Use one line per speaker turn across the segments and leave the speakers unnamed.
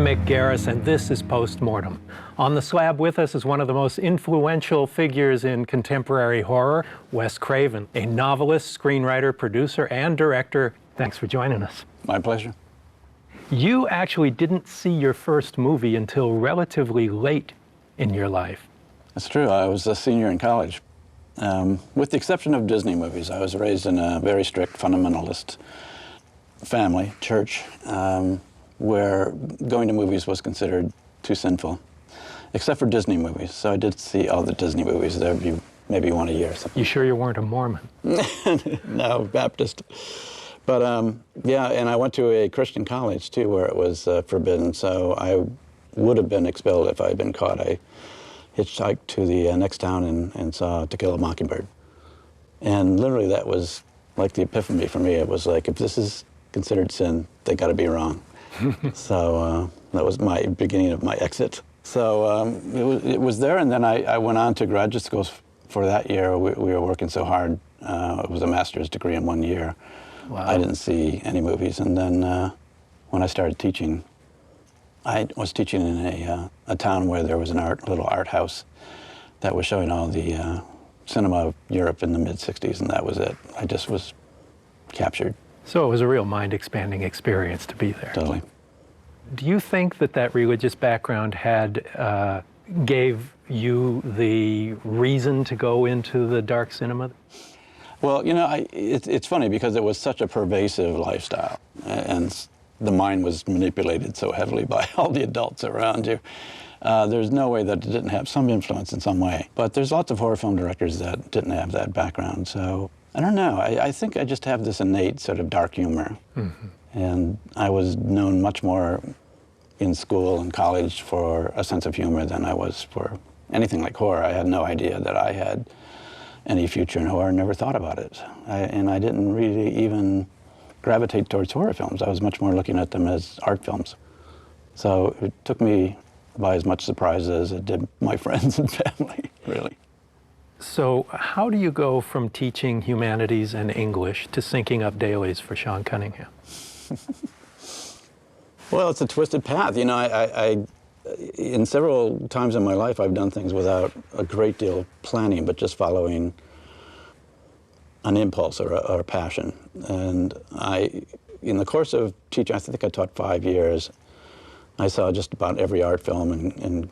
Mick Garris, and this is Postmortem. On the slab with us is one of the most influential figures in contemporary horror, Wes Craven, a novelist, screenwriter, producer, and director. Thanks for joining us.
My pleasure.
You actually didn't see your first movie until relatively late in your life.
That's true. I was a senior in college. With the exception of Disney movies, I was raised in a very strict fundamentalist family, church, where going to movies was considered too sinful, except for Disney movies. So I did see all the Disney movies. There'd be maybe one a year or something.
You sure you weren't a Mormon?
No, Baptist. But yeah, and I went to a Christian college too, where it was forbidden. So I would have been expelled if I had been caught. I hitchhiked to the next town and saw To Kill a Mockingbird. And literally that was like the epiphany for me. It was like, if this is considered sin, they got to be wrong. So that was my beginning of my exit. So it was there, and then I went on to graduate school for that year. We were working so hard. It was a master's degree in 1 year.
Wow.
I didn't see any movies. And then when I started teaching, I was teaching in a town where there was an little art house that was showing all the cinema of Europe in the mid-'60s, and that was it. I just was captured.
So it was a real mind-expanding experience to be there.
Totally.
Do you think that that religious background gave you the reason to go into the dark cinema?
Well, you know, it's funny because it was such a pervasive lifestyle, and the mind was manipulated so heavily by all the adults around you. There's no way that it didn't have some influence in some way. But there's lots of horror film directors that didn't have that background. So I don't know. I think I just have this innate sort of dark humor. Mm-hmm. And I was known much more in school and college for a sense of humor than I was for anything like horror. I had no idea that I had any future in horror, never thought about it. And I didn't really even gravitate towards horror films. I was much more looking at them as art films. So it took me by as much surprise as it did my friends and family, really.
So how do you go from teaching humanities and English to syncing up dailies for Sean Cunningham?
Well, it's a twisted path. You know, in several times in my life, I've done things without a great deal of planning, but just following an impulse or a passion. And in the course of teaching, I think I taught 5 years, I saw just about every art film and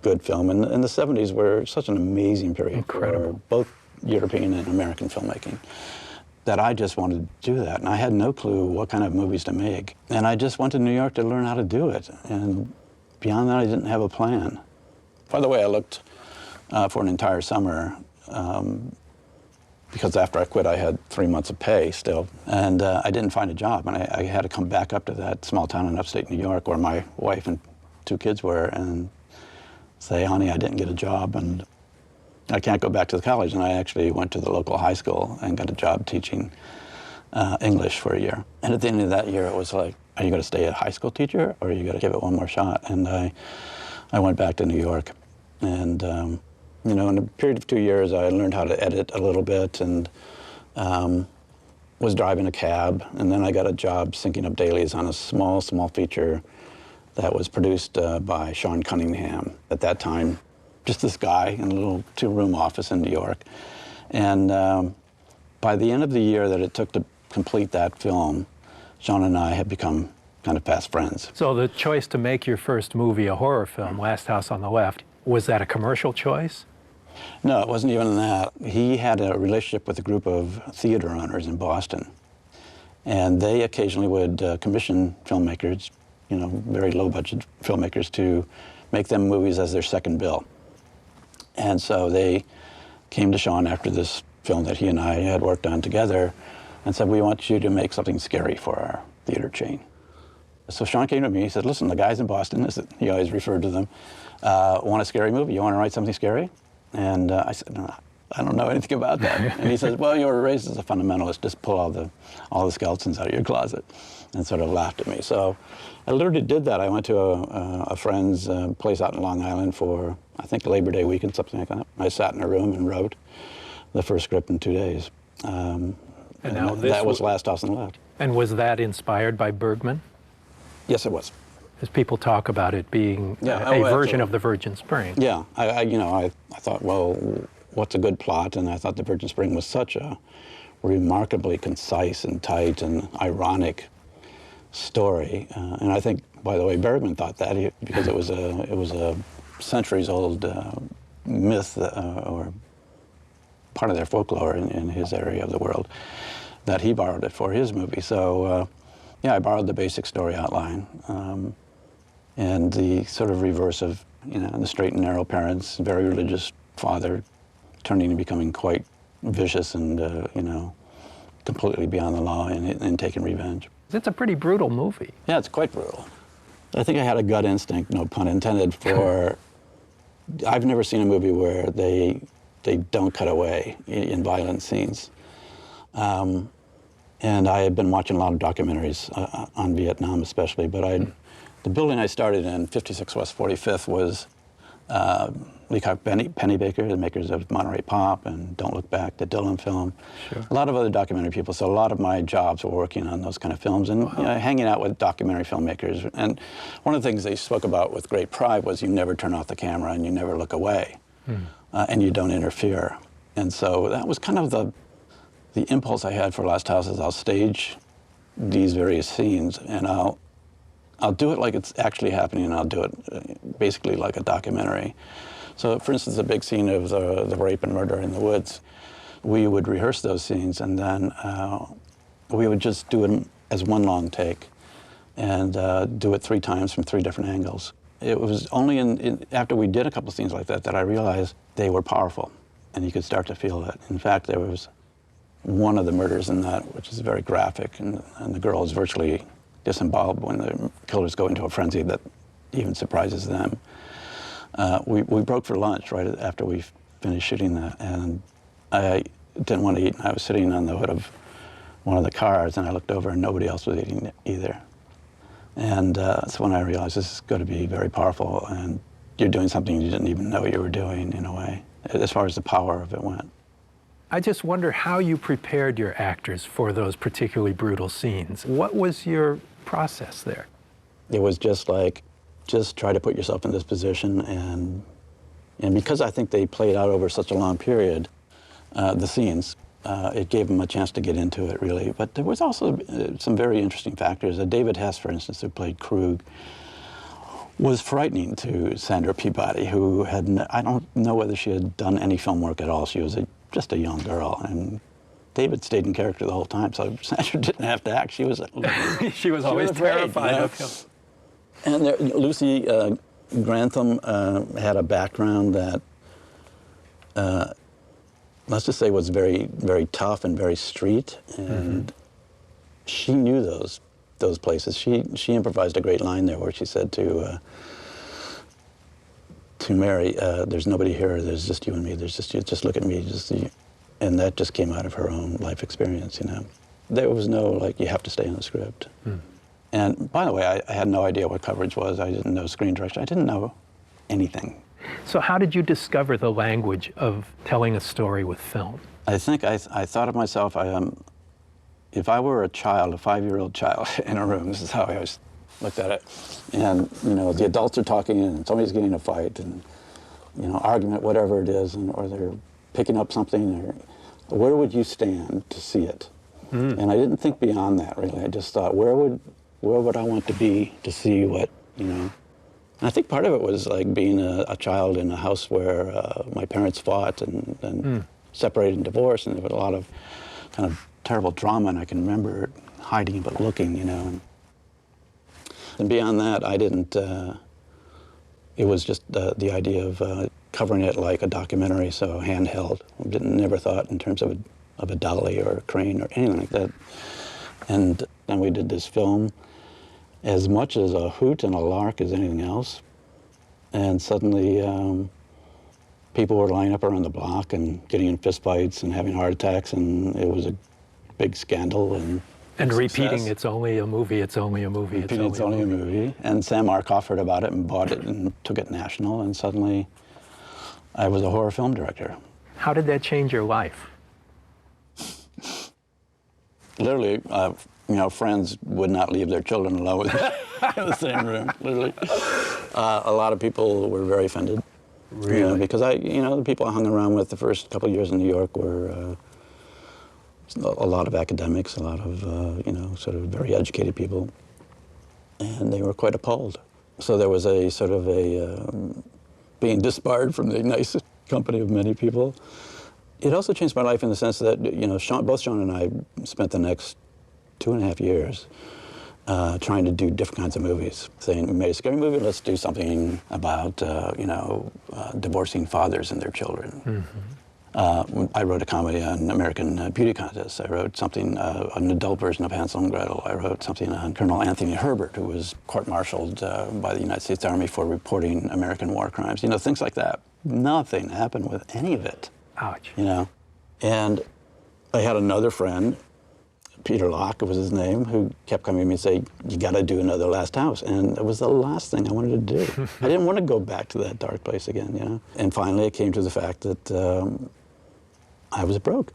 good film. And the 70s were such an amazing period.
Incredible.
For both European and American filmmaking, that I just wanted to do that. And I had no clue what kind of movies to make. And I just went to New York to learn how to do it. And beyond that, I didn't have a plan. By the way, I looked for an entire summer because after I quit, I had 3 months of pay still. And I didn't find a job. And I had to come back up to that small town in upstate New York where my wife and 2 kids were and say, honey, I didn't get a job and I can't go back to the college. And I actually went to the local high school and got a job teaching English for a year. And at the end of that year, it was like, are you going to stay a high school teacher or are you going to give it one more shot? And I went back to New York. And, you know, in a period of 2 years, I learned how to edit a little bit and was driving a cab. And then I got a job syncing up dailies on a small feature that was produced by Sean Cunningham. At that time, just this guy in a little 2-room office in New York. And by the end of the year that it took to complete that film, Sean and I had become kind of fast friends.
So the choice to make your first movie a horror film, Last House on the Left, was that a commercial choice?
No, it wasn't even that. He had a relationship with a group of theater owners in Boston. And they occasionally would commission filmmakers, you know, very low-budget filmmakers, to make them movies as their second bill. And so they came to Sean after this film that he and I had worked on together and said, we want you to make something scary for our theater chain. So Sean came to me, he said, listen, the guys in Boston, as he always referred to them, want a scary movie. You want to write something scary? And I said, no, I don't know anything about that. And he says, well, you were raised as a fundamentalist, just pull all the skeletons out of your closet, and sort of laughed at me. So I literally did that. I went to a friend's place out in Long Island for, I think, Labor Day weekend, something like that. I sat in a room and wrote the first script in 2 days. And
now
that was Last House on the Left.
And was that inspired by Bergman?
Yes, it was.
as people talk about it being
Yeah,
a
oh,
version
absolutely.
of the Virgin Spring.
Yeah, I thought, well, what's a good plot? And I thought The Virgin Spring was such a remarkably concise and tight and ironic story. And I think, by the way, Bergman thought that because it was a centuries-old myth or part of their folklore in his area of the world, that he borrowed it for his movie. So, yeah, I borrowed the basic story outline and the sort of reverse of, the straight and narrow parents, very religious father, turning and becoming quite vicious and, completely beyond the law and taking revenge.
It's a pretty brutal movie.
Yeah, it's quite brutal. I think I had a gut instinct, no pun intended, for... I've never seen a movie where they don't cut away in violent scenes. And I had been watching a lot of documentaries on Vietnam especially, but the building I started in, 56 West 45th, was Leacock Pennybaker, the makers of Monterey Pop and Don't Look Back, the Dylan film.
Sure.
A lot of other documentary people, so a lot of my jobs were working on those kind of films and hanging out with documentary filmmakers. And one of the things they spoke about with great pride was you never turn off the camera and you never look away and you don't interfere. And so that was kind of the impulse I had for Last House is I'll stage these various scenes and I'll do it like it's actually happening, and I'll do it basically like a documentary. So, for instance, the big scene of the rape and murder in the woods, we would rehearse those scenes, and then we would just do it as one long take and do it 3 times from 3 different angles. It was only after we did a couple scenes like that I realized they were powerful, and you could start to feel it. In fact, there was one of the murders in that, which is very graphic, and the girl is virtually disemboweled when the killers go into a frenzy that even surprises them. We broke for lunch right after we finished shooting that, and I didn't want to eat. I was sitting on the hood of one of the cars, and I looked over, and nobody else was eating either. And that's when I realized this is going to be very powerful, and you're doing something you didn't even know you were doing, in a way, as far as the power of it went.
I just wonder how you prepared your actors for those particularly brutal scenes. What was your process there?
It was just try to put yourself in this position, and because I think they played out over such a long period, the scenes, it gave them a chance to get into it, really. But there was also some very interesting factors. David Hess, for instance, who played Krug, was frightening to Sandra Peabody, who I don't know whether she had done any film work at all. She was just a young girl, and David stayed in character the whole time, so Sandra didn't have to act. She was
she was always terrified of him.
And Lucy Grantham had a background that, let's just say, was very, very tough and very street, and she knew those places. She improvised a great line there where she said to Mary, "There's nobody here. There's just you and me. There's just you. Just look at me. Just you." And that just came out of her own life experience. There was no you have to stay on the script. And by the way, I had no idea what coverage was. I didn't know screen direction. I didn't know anything.
So how did you discover the language of telling a story with film?
I think I thought of myself, if I were a child, a 5-year-old child in a room, this is how I always looked at it. And, the adults are talking and somebody's getting in a fight and, argument, whatever it is, or they're picking up something, or where would you stand to see it? And I didn't think beyond that, really. I just thought, where would I want to be to see what, And I think part of it was being a child in a house where my parents fought and separated and divorced, and there was a lot of kind of terrible drama, and I can remember hiding but looking, And beyond that, I didn't, it was just the idea of covering it like a documentary, so handheld. Never thought in terms of a dolly or a crane or anything like that. And then we did this film as much as a hoot and a lark as anything else. And suddenly people were lining up around the block and getting in fistfights and having heart attacks, and it was a big scandal. And
repeating, it's only a movie, it's only a movie,
it's only a movie. And Sam Markoff heard about it and bought it and took it national, and suddenly I was a horror film director.
How did that change your life?
literally, you know, friends would not leave their children alone with in the same room, literally. A lot of people were very offended.
Really?
You know, because you know, the people I hung around with the first couple of years in New York were a lot of academics, a lot of, you know, sort of very educated people, and they were quite appalled. So there was a sort of a being disbarred from the nice company of many people. It also changed my life in the sense that, you know, both Sean and I spent the next 2.5 years trying to do different kinds of movies. Saying, we made a scary movie, let's do something about, you know, divorcing fathers and their children. Mm-hmm. I wrote a comedy on American Beauty Contest. I wrote something, an adult version of Hansel and Gretel. I wrote something on Colonel Anthony Herbert, who was court-martialed by the United States Army for reporting American war crimes. You know, things like that. Nothing happened with any of it.
Ouch.
You know, and I had another friend, Peter Locke was his name, who kept coming to me and saying, you got to do another Last House. And it was the last thing I wanted to do. I didn't want to go back to that dark place again, you know. And finally it came to the fact that I was broke.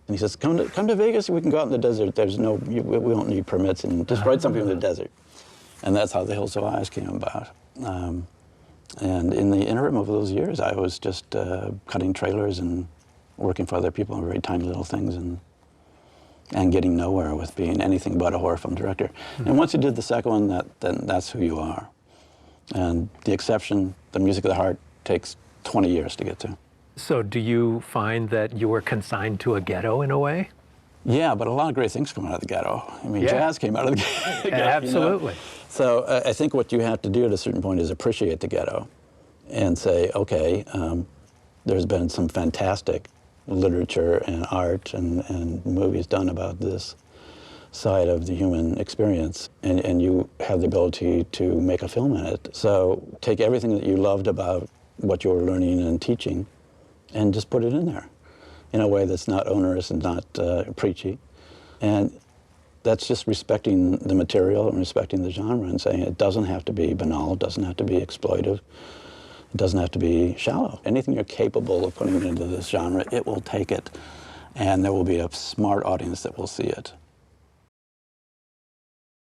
And he says, come to Vegas, we can go out in the desert. There's no, we don't need permits, and just write something in the desert. And that's how The Hills Have Eyes came about. And in the interim of those years, I was just cutting trailers and working for other people on very tiny little things, and getting nowhere with being anything but a horror film director. Mm-hmm. And once you did the second one, then that's who you are. And the exception, the music of the heart, takes 20 years to get to.
So do you find that you were consigned to a ghetto in a way?
Yeah, but a lot of great things come out of the ghetto. I mean, jazz came out of the ghetto.
Absolutely.
You know? So I think what you have to do at a certain point is appreciate the ghetto and say, okay, there's been some fantastic literature and art and movies done about this side of the human experience, and you have the ability to make a film in it. So take everything that you loved about what you were learning and teaching and just put it in there in a way that's not onerous and not preachy. And that's just respecting the material and respecting the genre and saying it doesn't have to be banal, it doesn't have to be exploitive, it doesn't have to be shallow. Anything you're capable of putting into this genre, it will take it, and there will be a smart audience that will see it.